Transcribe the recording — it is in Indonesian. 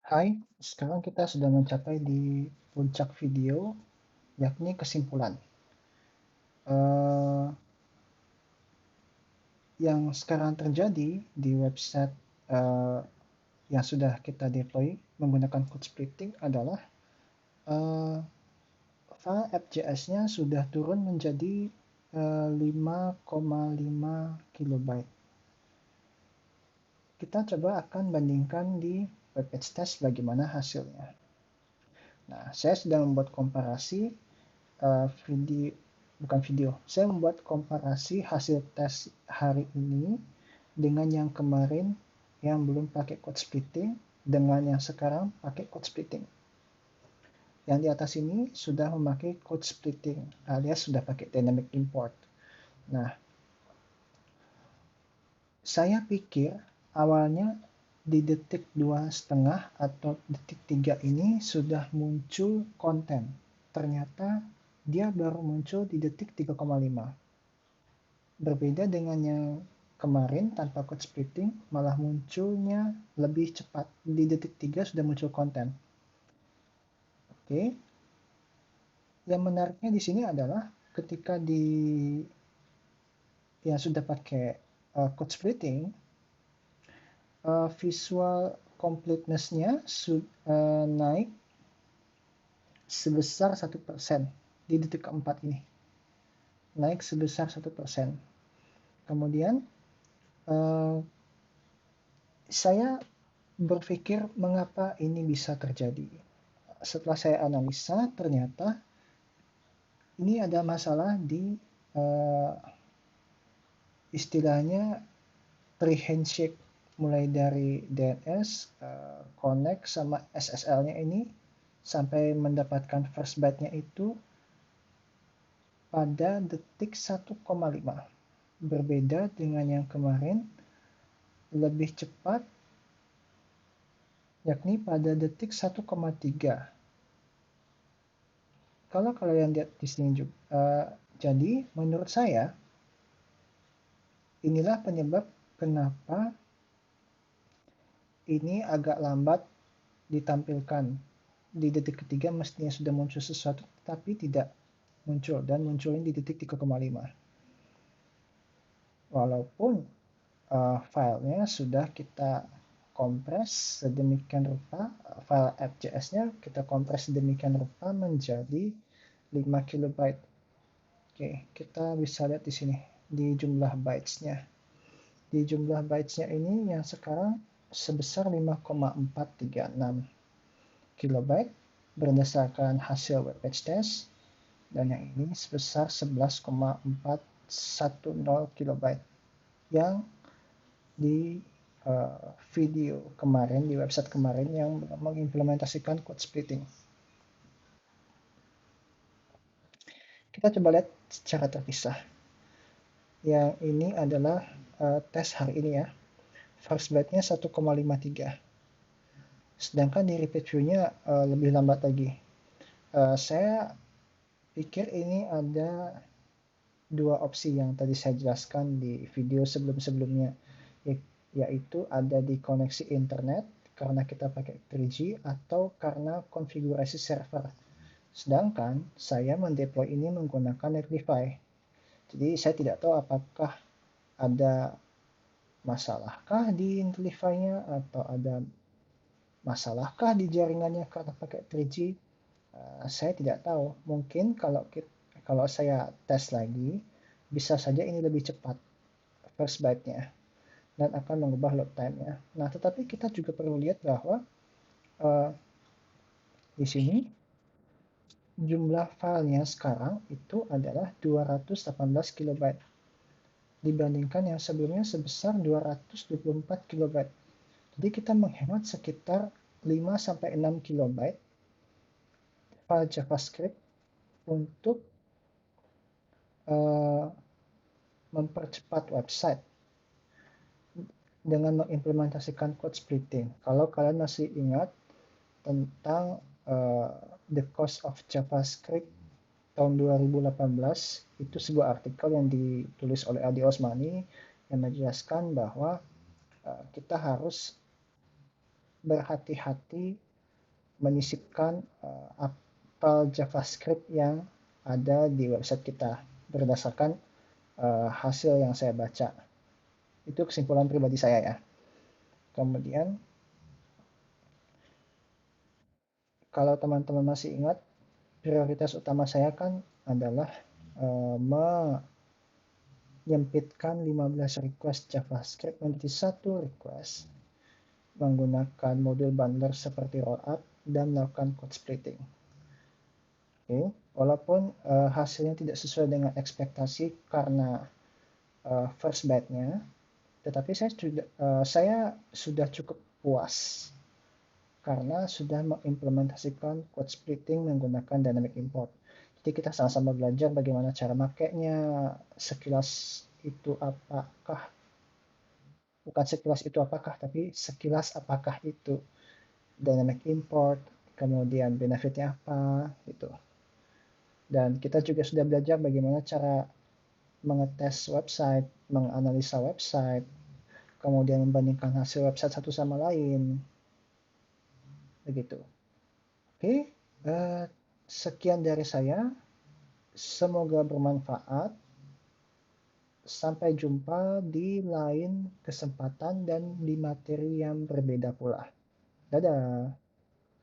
Hai, sekarang kita sudah mencapai di puncak video, yakni kesimpulan. Eh, yang sekarang terjadi di website eh, yang sudah kita deploy menggunakan code splitting adalah eh, file app.js-nya sudah turun menjadi 5,5 kilobyte. Kita coba akan bandingkan di web page test bagaimana hasilnya. Nah, saya sudah membuat komparasi video, bukan video. Saya membuat komparasi hasil tes hari ini dengan yang kemarin yang belum pakai code splitting dengan yang sekarang pakai code splitting. Yang di atas ini sudah memakai code splitting alias sudah pakai dynamic import. Nah, saya pikir awalnya di detik 2,5 atau detik 3 ini sudah muncul konten. Ternyata dia baru muncul di detik 3,5. Berbeda dengan yang kemarin tanpa code splitting, malah munculnya lebih cepat. Di detik 3 sudah muncul konten. Oke. Yang menariknya di sini adalah ketika yang sudah pakai code splitting, visual completeness-nya naik sebesar 1% di detik keempat ini. Naik sebesar 1%. Kemudian saya berpikir mengapa ini bisa terjadi. Setelah saya analisa, ternyata ini ada masalah di istilahnya pre-handshake, mulai dari DNS, connect sama SSL-nya ini sampai mendapatkan first byte-nya itu pada detik 1,5. Berbeda dengan yang kemarin, lebih cepat yakni pada detik 1,3. Kalau kalian lihat di sini juga, jadi menurut saya inilah penyebab kenapa ini agak lambat ditampilkan. Di detik ketiga mestinya sudah muncul sesuatu, tapi tidak muncul, dan munculnya di detik 3,5. Walaupun filenya sudah kita kompres sedemikian rupa, file app.js-nya kita kompres sedemikian rupa menjadi 5 kilobyte. Oke, kita bisa lihat di sini di jumlah bytes-nya. Di jumlah bytes-nya ini yang sekarang sebesar 5,436 kilobyte berdasarkan hasil web page test, dan yang ini sebesar 11,410 kilobyte yang di video kemarin, di website kemarin yang mengimplementasikan code splitting. Kita coba lihat secara terpisah. Yang ini adalah tes hari ini ya. First byte-nya 1,53. Sedangkan di repeat view-nya lebih lambat lagi. Saya pikir ini ada dua opsi yang tadi saya jelaskan di video sebelum-sebelumnya, yaitu ada di koneksi internet karena kita pakai 3G atau karena konfigurasi server. Sedangkan saya mendeploy ini menggunakan Netlify. Jadi saya tidak tahu apakah ada masalahkah di Netlify-nya atau ada masalahkah di jaringannya karena pakai 3G. Saya tidak tahu. Mungkin kalau saya tes lagi, bisa saja ini lebih cepat first byte-nya dan akan mengubah load time-nya. Nah, tetapi kita juga perlu lihat bahwa di sini jumlah filenya sekarang itu adalah 218 kilobyte dibandingkan yang sebelumnya sebesar 224 kilobyte. Jadi kita menghemat sekitar 5-6 kilobyte file JavaScript untuk mempercepat website dengan mengimplementasikan code splitting. Kalau kalian masih ingat tentang The Cost of JavaScript tahun 2018, itu sebuah artikel yang ditulis oleh Adi Osmani yang menjelaskan bahwa kita harus berhati-hati menyisipkan apel JavaScript yang ada di website kita berdasarkan hasil yang saya baca. Itu kesimpulan pribadi saya ya. Kemudian kalau teman-teman masih ingat, prioritas utama saya kan adalah menyempitkan 15 request JavaScript menjadi satu request menggunakan modul bundler seperti rollup dan melakukan code splitting. Oke, walaupun hasilnya tidak sesuai dengan ekspektasi karena first batch-nya, tetapi saya sudah cukup puas karena sudah mengimplementasikan code splitting menggunakan dynamic import. Jadi kita sama-sama belajar bagaimana cara makainya, sekilas itu apakah, bukan sekilas itu apakah, tapi sekilas apakah itu dynamic import, kemudian benefitnya apa, gitu. Dan kita juga sudah belajar bagaimana cara mengetes website, menganalisa website, kemudian membandingkan hasil website satu sama lain, begitu. Oke, sekian dari saya. Semoga bermanfaat. Sampai jumpa di lain kesempatan dan di materi yang berbeda pula. Dadah.